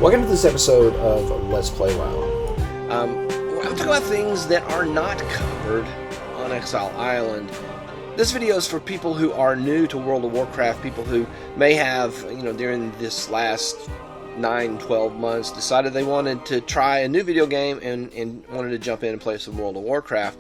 Welcome to this episode of Let's Play WoW. I'm talking about things that are not covered on Exile Island. This video is for people who are new to World of Warcraft, people who may have, during this last 9-12 months decided they wanted to try a new video game and wanted to jump in and play some World of Warcraft.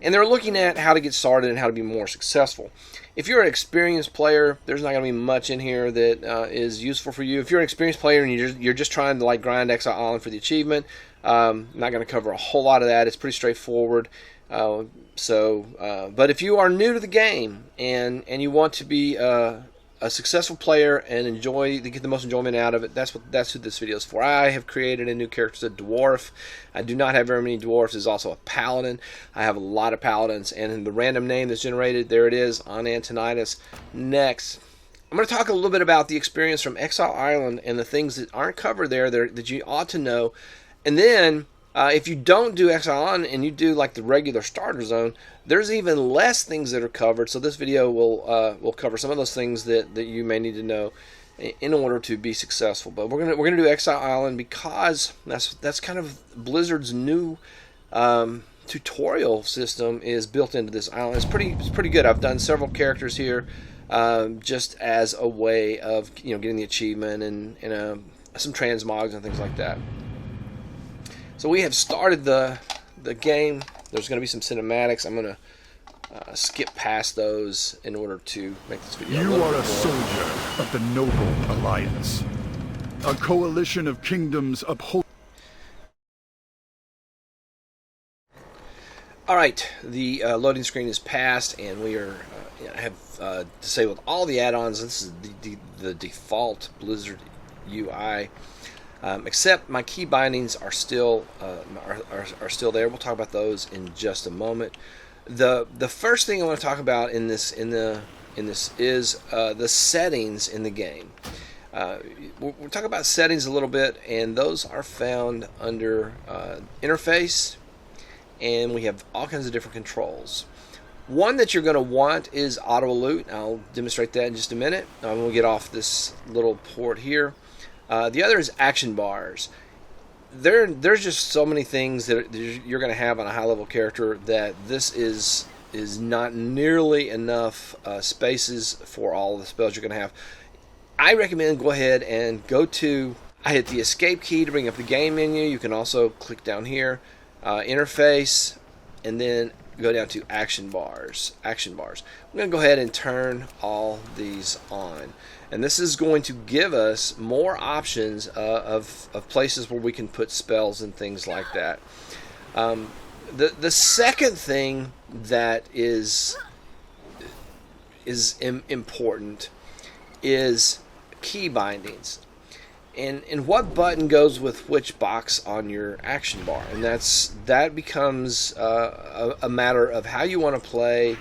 And they're looking at how to get started and how to be more successful. If you're an experienced player, there's not going to be much in here that is useful for you. If you're an experienced player and you're just trying to grind Exile Island for the achievement, not going to cover a whole lot of that. It's pretty straightforward. But if you are new to the game and you want to be a successful player and get the most enjoyment out of it, that's who this video is for. I have created a new character, a dwarf. I do not have very many dwarfs. There's also a paladin. I have a lot of paladins, and the random name that's generated, there it is, on Antonidas. Next, I'm going to talk a little bit about the experience from Exile Island and the things that aren't covered there that you ought to know. And then, if you don't do Exile Island and you do like the regular starter zone, there's even less things that are covered. So this video will cover some of those things that you may need to know in order to be successful. But we're gonna do Exile Island because that's kind of Blizzard's new tutorial system is built into this island. It's pretty good. I've done several characters here just as a way of getting the achievement and some transmogs and things like that. So we have started the game. There's going to be some cinematics. I'm going to skip past those in order to make this video. You are a soldier of the Noble Alliance, a coalition of kingdoms uphold. All right, the loading screen is passed, and we are have disabled all the add-ons. This is the default Blizzard UI. Except my key bindings are still there. We'll talk about those in just a moment. The first thing I want to talk about in this is the settings in the game. We'll talk about settings a little bit, and those are found under interface, and we have all kinds of different controls. One that you're going to want is Altoolic. I'll demonstrate that in just a minute. I'm going to get off this little port here. The other is action bars. There's just so many things that you're going to have on a high-level character that this is not nearly enough spaces for all the spells you're going to have. I recommend go ahead and I hit the escape key to bring up the game menu. You can also click down here, interface, and then go down to action bars. I'm going to go ahead and turn all these on. And this is going to give us more options of places where we can put spells and things like that. The second thing that is important is key bindings. And what button goes with which box on your action bar. And that becomes a matter of how you want to play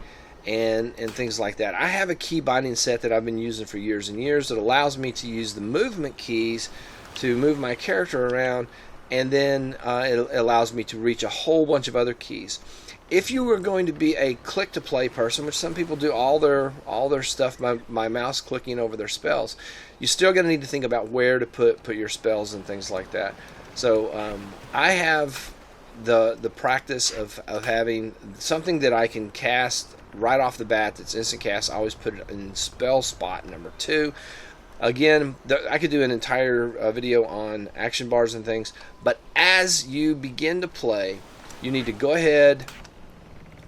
and things like that. I have a key binding set that I've been using for years and years that allows me to use the movement keys to move my character around, and then it allows me to reach a whole bunch of other keys. If you were going to be a click-to-play person, which some people do all their stuff by mouse clicking over their spells, you're still going to need to think about where to put your spells and things like that. So I have the practice of having something that I can cast right off the bat that's instant cast. I always put it in spell spot number 2. Again, I could do an entire video on action bars and things, but as you begin to play, you need to go ahead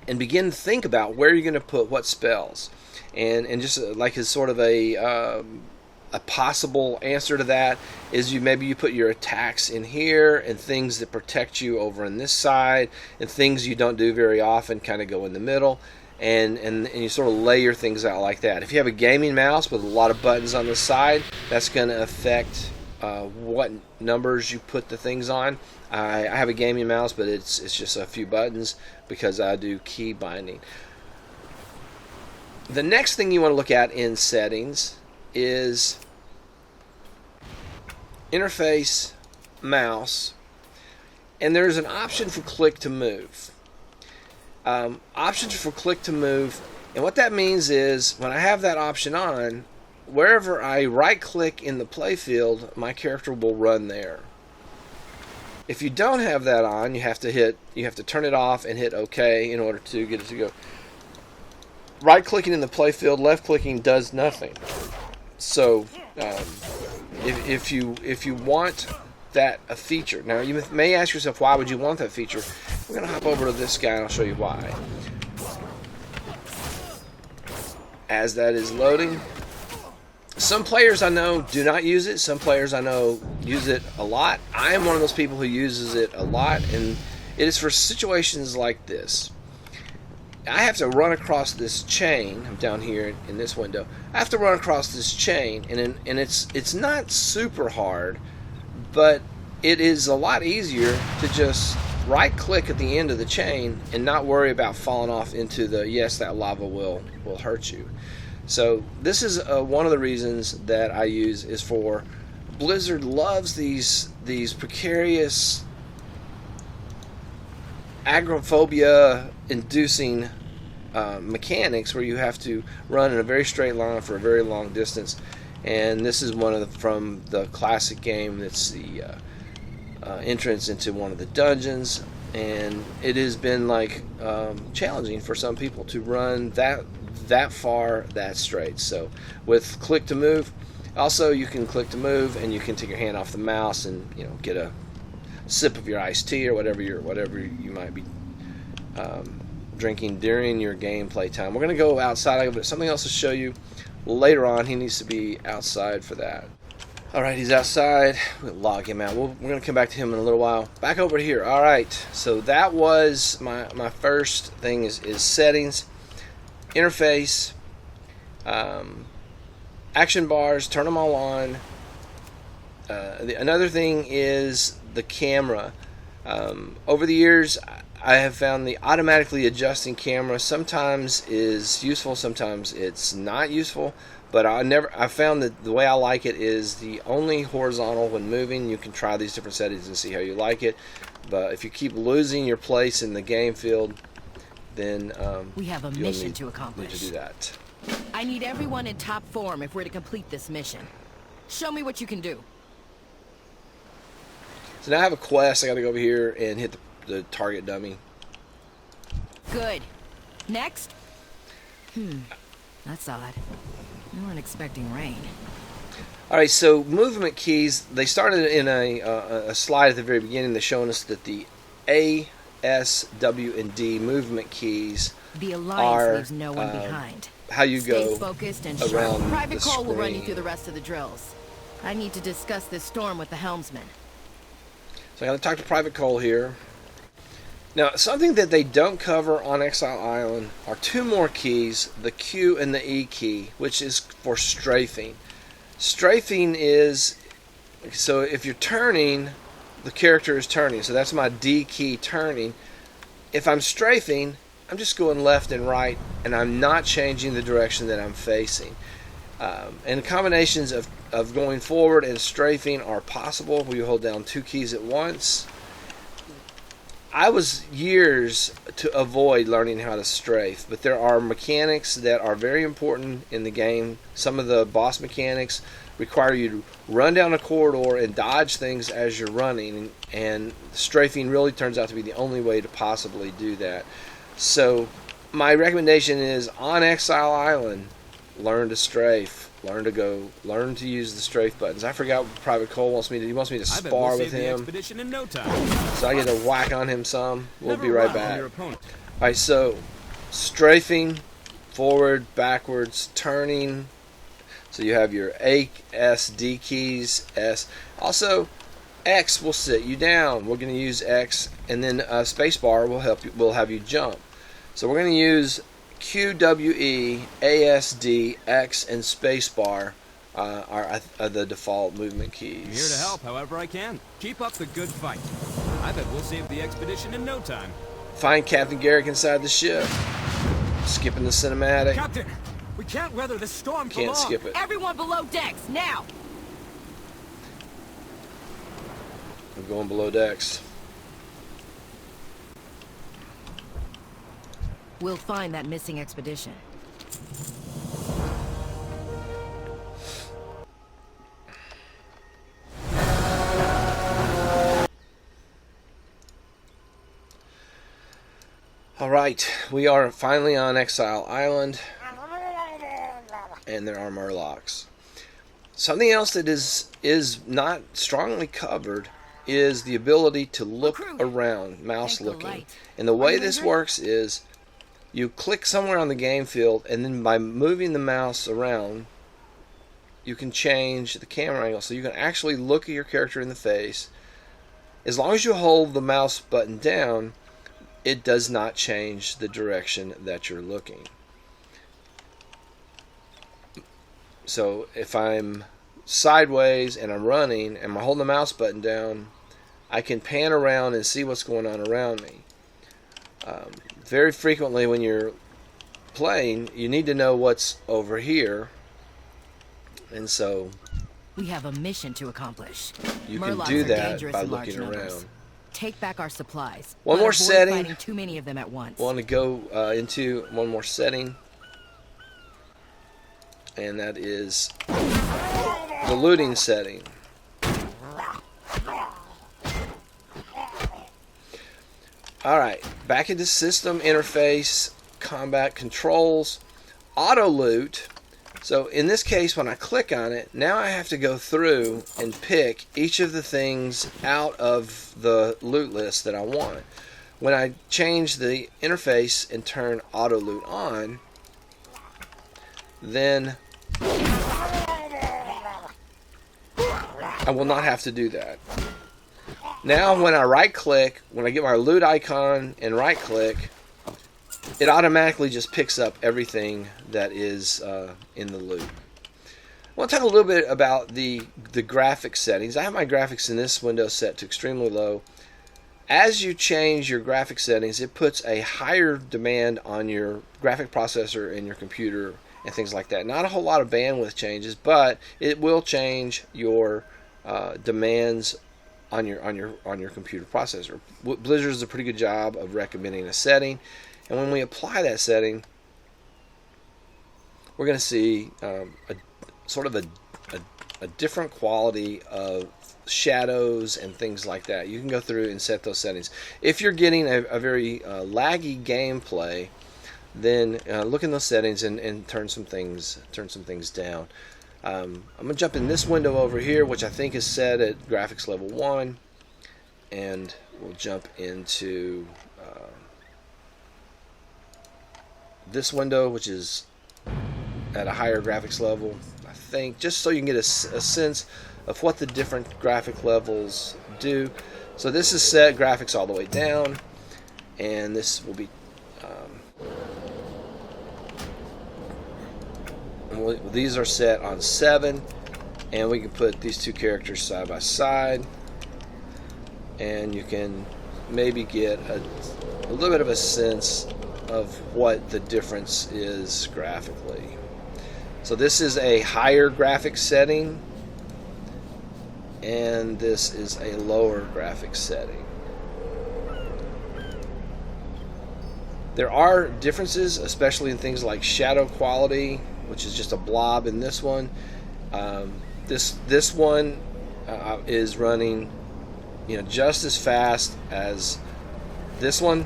and begin to think about where you're going to put what spells, and just like as sort of a possible answer to that is maybe you put your attacks in here, and things that protect you over on this side, and things you don't do very often kind of go in the middle. And you sort of layer things out like that. If you have a gaming mouse with a lot of buttons on the side, that's going to affect what numbers you put the things on. I have a gaming mouse, but it's just a few buttons because I do key binding. The next thing you want to look at in settings is interface, mouse, and there's an option for click to move. Options for click to move, and what that means is when I have that option on, wherever I right-click in the playfield, my character will run there. If you don't have that on, you have to turn it off and hit OK in order to get it to go. Right-clicking in the playfield, left-clicking does nothing. So, if you want that a feature, now you may ask yourself, why would you want that feature? We're going to hop over to this guy and I'll show you why. As that is loading, some players I know do not use it. Some players I know use it a lot. I am one of those people who uses it a lot, and it is for situations like this. I have to run across this chain. I'm down here in this window. I have to run across this chain, and it's not super hard, but it is a lot easier to just right-click at the end of the chain and not worry about falling off into the, yes, that lava will hurt you. So this is one of the reasons that I use is for Blizzard loves these precarious agoraphobia inducing mechanics where you have to run in a very straight line for a very long distance, and this is one of from the classic game. That's the entrance into one of the dungeons, and it has been like challenging for some people to run that far that straight. So with click to move, also you can click to move and you can take your hand off the mouse and get a sip of your iced tea or whatever you might be drinking during your gameplay time. We're going to go outside. I have something else to show you later on. He needs to be outside for that. Alright, he's outside. We'll log him out. We're going to come back to him in a little while. Back over here. Alright, so that was my first thing is settings. Interface. Action bars. Turn them all on. Another thing is the camera. Over the years, I have found the automatically adjusting camera sometimes is useful, sometimes it's not useful. But I found that the way I like it is the only horizontal when moving. You can try these different settings and see how you like it. But if you keep losing your place in the game field, then we have a mission to accomplish. Need to do that. I need everyone in top form if we're to complete this mission. Show me what you can do. So now I have a quest. I got to go over here and hit the target dummy. Good. Next. That's odd. We weren't expecting rain. Alright, so movement keys, they started in a slide at the very beginning. They're showing us that the A, S, W, and D movement keys the Alliance are leaves no one behind. How you Stay go focused and around sharp. Private the Cole will run you screen. through the rest of the drills. I need to discuss this storm with the helmsman. So I got to talk to Private Cole here. Now, something that they don't cover on Exile Island are two more keys, the Q and the E key, which is for strafing. Strafing is, so if you're turning, the character is turning. So that's my D key, turning. If I'm strafing, I'm just going left and right, and I'm not changing the direction that I'm facing. And combinations of going forward and strafing are possible where you hold down two keys at once. I was years to avoid learning how to strafe, but there are mechanics that are very important in the game. Some of the boss mechanics require you to run down a corridor and dodge things as you're running, and strafing really turns out to be the only way to possibly do that. So my recommendation is on Exile Island, learn to strafe. Learn to use the strafe buttons. I forgot what Private Cole wants me to. He wants me to spar with him. Expedition in no time. So I get to whack on him some. We'll Never be right run on back. your opponent. Alright, so strafing, forward, backwards, turning. So you have your A, S, D keys, S. Also, X will sit you down. We're going to use X, and then spacebar will help you. Will have you jump. So we're going to use Q, W, E, A, S, D, X, and spacebar are the default movement keys. I'm here to help however I can. Keep up the good fight. I bet we'll save the expedition in no time. Find Captain Garrick inside the ship. Skipping the cinematic. Captain, we can't weather the storm for long. Can't skip it. Everyone below decks, now! We're going below decks. We'll find that missing expedition. Alright, we are finally on Exile Island, and there are Murlocs. Something else that is not strongly covered is the ability to look around, mouse looking. And the way this works is you click somewhere on the game field, and then by moving the mouse around, you can change the camera angle so you can actually look at your character in the face. As long as you hold the mouse button down, it does not change the direction that you're looking. So if I'm sideways and I'm running and I'm holding the mouse button down, I can pan around and see what's going on around me. Very frequently when you're playing, you need to know what's over here, and so We have a mission to accomplish. you Murlocs can do are that dangerous by in large looking numbers. around. Take back our supplies. One but more avoid setting. fighting too many of them at once. Want to go into one more setting, and that is the looting setting. Alright, back into system interface, combat controls, auto loot. So in this case, when I click on it, now I have to go through and pick each of the things out of the loot list that I want. When I change the interface and turn auto loot on, then I will not have to do that. Now when I right click, when I get my loot icon and right click, it automatically just picks up everything that is in the loot. I want to talk a little bit about the graphics settings. I have my graphics in this window set to extremely low. As you change your graphics settings, it puts a higher demand on your graphic processor and your computer and things like that. Not a whole lot of bandwidth changes, but it will change your demands on your computer processor. Blizzard does a pretty good job of recommending a setting, and when we apply that setting, we're going to see a sort of a different quality of shadows and things like that. You can go through and set those settings. If you're getting a very laggy gameplay, then look in those settings and turn some things down. I'm going to jump in this window over here, which I think is set at graphics level 1, and we'll jump into this window, which is at a higher graphics level, I think, just so you can get a sense of what the different graphic levels do. So this is set graphics all the way down, and this will be these are set on 7, and we can put these two characters side by side, and you can maybe get a little bit of a sense of what the difference is graphically. So this is a higher graphics setting, and this is a lower graphics setting. There are differences, especially in things like shadow quality, which is just a blob in this one. This one is running, just as fast as this one.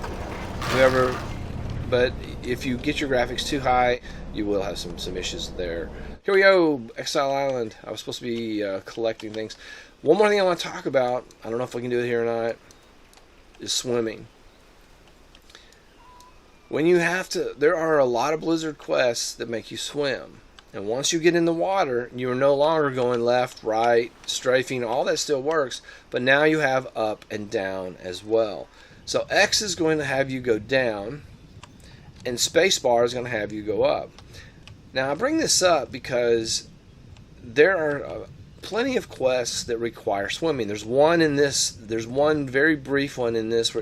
But if you get your graphics too high, you will have some issues there. Here we go, Exile Island. I was supposed to be collecting things. One more thing I want to talk about, I don't know if we can do it here or not, is swimming. There are a lot of Blizzard quests that make you swim. And once you get in the water, you are no longer going left, right, strafing, all that still works, but now you have up and down as well. So X is going to have you go down, and spacebar is going to have you go up. Now I bring this up because there are plenty of quests that require swimming. There's one very brief one in this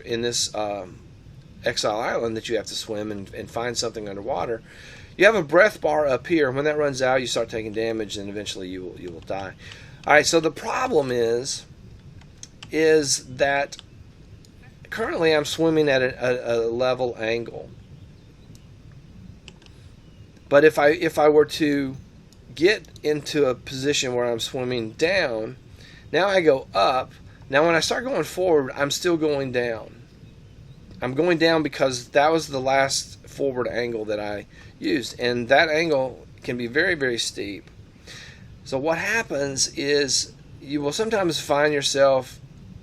Exile Island that you have to swim and find something underwater. You have a breath bar up here. When that runs out, you start taking damage, and eventually you will die. All right. So the problem is that currently I'm swimming at a level angle. But if I were to get into a position where I'm swimming down, now I go up. Now when I start going forward, I'm still going down. I'm going down because that was the last forward angle that I used, and that angle can be very, very steep. So what happens is you will sometimes find yourself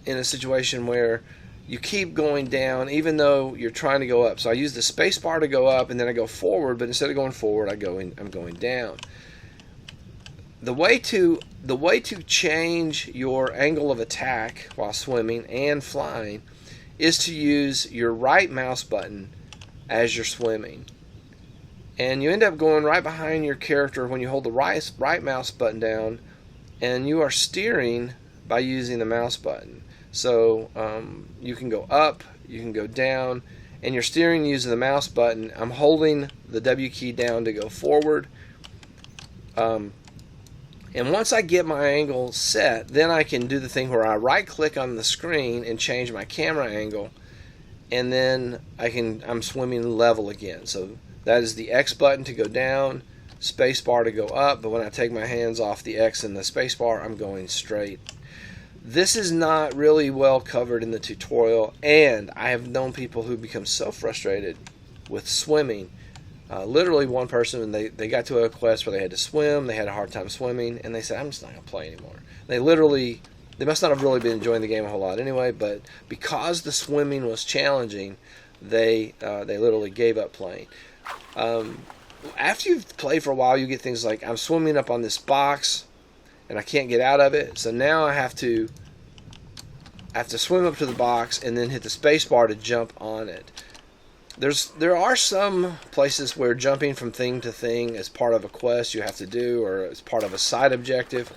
in a situation where you keep going down even though you're trying to go up. So I use the space bar to go up, and then I go forward, but instead of going forward, I'm going down. The way to change your angle of attack while swimming and flying is to use your right mouse button as you're swimming. And you end up going right behind your character when you hold the right mouse button down, and you are steering by using the mouse button. So you can go up, you can go down, and you're steering using the mouse button. I'm holding the W key down to go forward. And once I get my angle set, then I can do the thing where I right click on the screen and change my camera angle, and then I'm swimming level again. So that is the X button to go down, space bar to go up, but when I take my hands off the X and the space bar, I'm going straight. This is not really well covered in the tutorial, and I have known people who become so frustrated with swimming. Literally one person, they got to a quest where they had to swim, they had a hard time swimming, and they said, I'm just not going to play anymore. They must not have really been enjoying the game a whole lot anyway, but because the swimming was challenging, they literally gave up playing. After you've played for a while, you get things like, I'm swimming up on this box, and I can't get out of it, so now I have to swim up to the box and then hit the space bar to jump on it. There are some places where jumping from thing to thing is part of a quest you have to do, or as part of a side objective.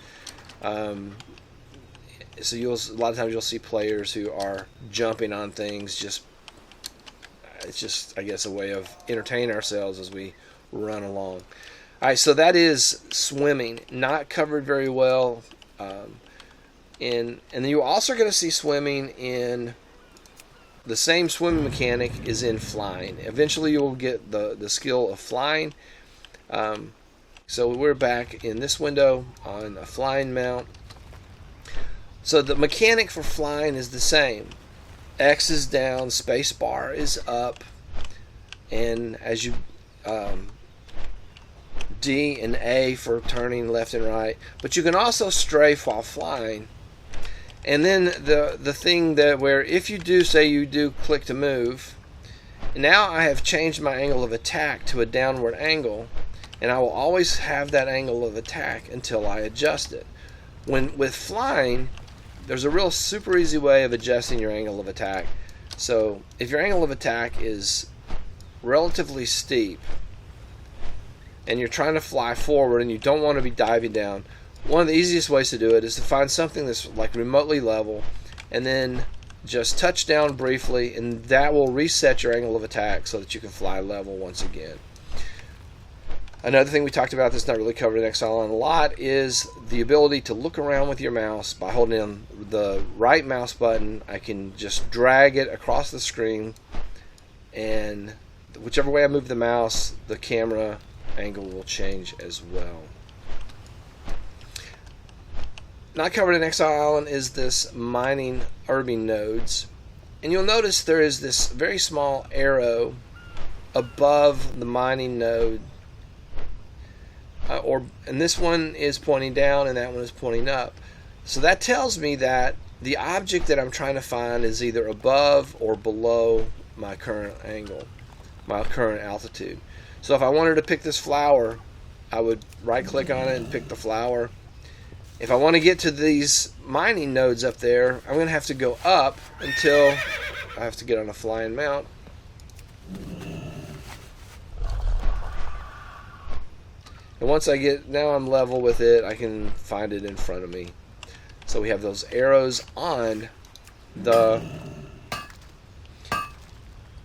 So a lot of times you'll see players who are jumping on things. It's just, I guess, a way of entertaining ourselves as we run along. All right, so that is swimming, not covered very well. And then you're also going to see swimming in. The same swimming mechanic is in flying. Eventually you will get the skill of flying. So we're back in this window on a flying mount. So the mechanic for flying is the same. X is down, space bar is up, and as you D and A for turning left and right. But you can also strafe while flying. And then the thing that where if you do click to move, now I have changed my angle of attack to a downward angle, and I will always have that angle of attack until I adjust it. With flying, there's a real super easy way of adjusting your angle of attack. So if your angle of attack is relatively steep and you're trying to fly forward and you don't want to be diving down, one of the easiest ways to do it is to find something that's like remotely level and then just touch down briefly, and that will reset your angle of attack so that you can fly level once again. Another thing we talked about that's not really covered in Exile Island a lot is the ability to look around with your mouse. By holding down the right mouse button, I can just drag it across the screen, and whichever way I move the mouse, the camera angle will change as well. Not covered in Exile Island is this mining urbane nodes. And you'll notice there is this very small arrow above the mining node. And this one is pointing down and that one is pointing up. So that tells me that the object that I'm trying to find is either above or below my current angle, my current altitude. So if I wanted to pick this flower, I would right click on it and pick the flower. If I want to get to these mining nodes up there, I'm going to have to go up until I have to get on a flying mount. And once now I'm level with it, I can find it in front of me. So we have those arrows on the...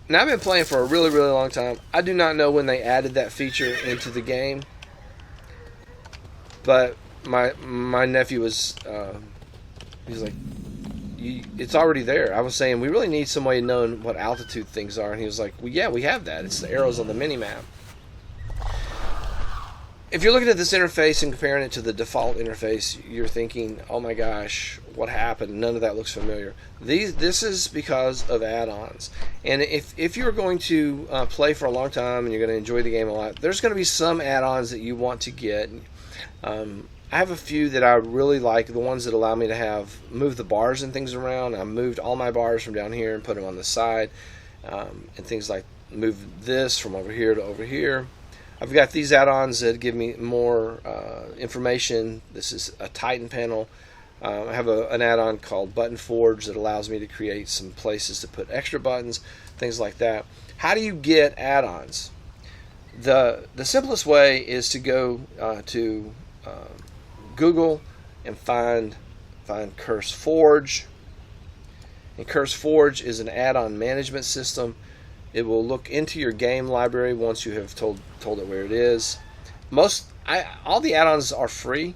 Now I've been playing for a really, really long time. I do not know when they added that feature into the game. But my nephew was, he's like, it's already there. I was saying, we really need some way of knowing what altitude things are. And he was like, well, yeah, we have that. It's the arrows on the mini-map. if you're looking at this interface and comparing it to the default interface, you're thinking, oh my gosh, what happened? None of that looks familiar. This is because of add-ons. And if you're going to play for a long time and you're going to enjoy the game a lot, there's going to be some add-ons that you want to get. I have a few that I really like, the ones that allow me to move the bars and things around. I moved all my bars from down here and put them on the side, and things like move this from over here to over here. I've got these add-ons that give me more information. This is a Titan panel. I have an add-on called Button Forge that allows me to create some places to put extra buttons, things like that. How do you get add-ons? The simplest way is to go to Google and find CurseForge. And CurseForge is an add-on management system. It will look into your game library once you have told it where it is. All the add-ons are free,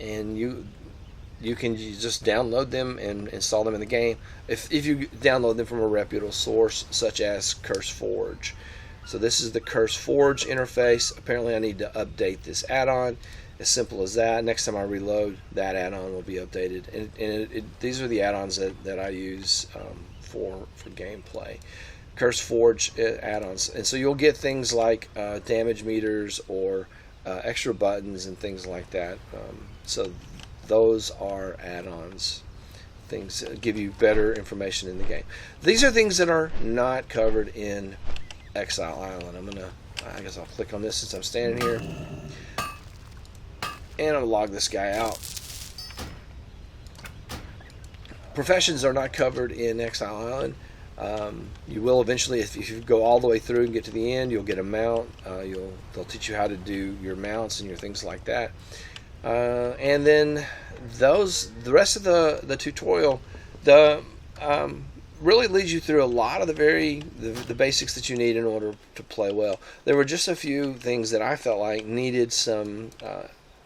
and you can just download them and install them in the game. If you download them from a reputable source such as CurseForge. So this is the CurseForge interface. Apparently I need to update this add-on. As simple as that. Next time I reload, that add-on will be updated. And these are the add-ons that I use for gameplay. CurseForge add-ons. And so you'll get things like damage meters or extra buttons and things like that. So those are add-ons. Things that give you better information in the game. These are things that are not covered in Exile Island. I guess I'll click on this since I'm standing here. And I'll log this guy out. Professions are not covered in Exile Island. You will eventually, if you go all the way through and get to the end, you'll get a mount. They'll teach you how to do your mounts and your things like that. And then the rest of the tutorial, really leads you through a lot of the basics that you need in order to play well. There were just a few things that I felt like needed some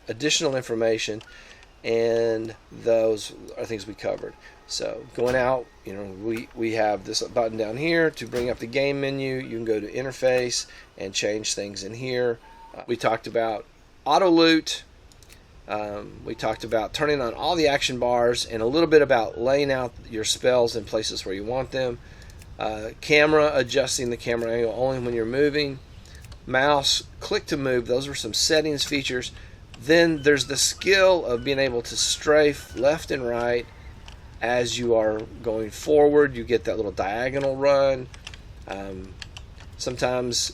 additional information, and those are things we covered. So going out, we have this button down here to bring up the game menu. You can go to interface and change things in here. We talked about auto loot. We talked about turning on all the action bars and a little bit about laying out your spells in places where you want them. Camera, adjusting the camera angle only when you're moving. Mouse, click to move. Those are some settings features. Then there's the skill of being able to strafe left and right as you are going forward. You get that little diagonal run. Sometimes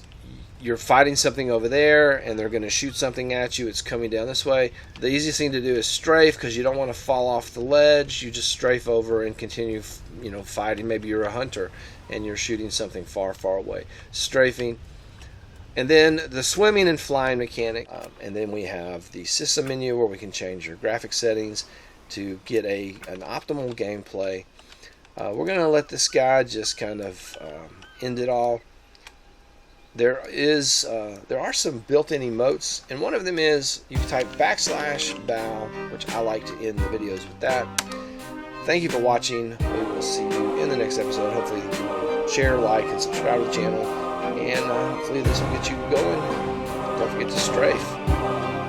you're fighting something over there and they're going to shoot something at you. It's coming down this way. The easiest thing to do is strafe, because you don't want to fall off the ledge. You just strafe over and continue fighting. Maybe you're a hunter and you're shooting something far, far away. Strafing. And then the swimming and flying mechanic. And then we have the system menu where we can change your graphic settings to get an optimal gameplay. We're going to let this guy just kind of end it all. There are some built-in emotes, and one of them is you can type /bow, which I like to end the videos with that. Thank you for watching. We will see you in the next episode. Hopefully you will share, like, and subscribe to the channel, and hopefully this will get you going. Don't forget to strafe.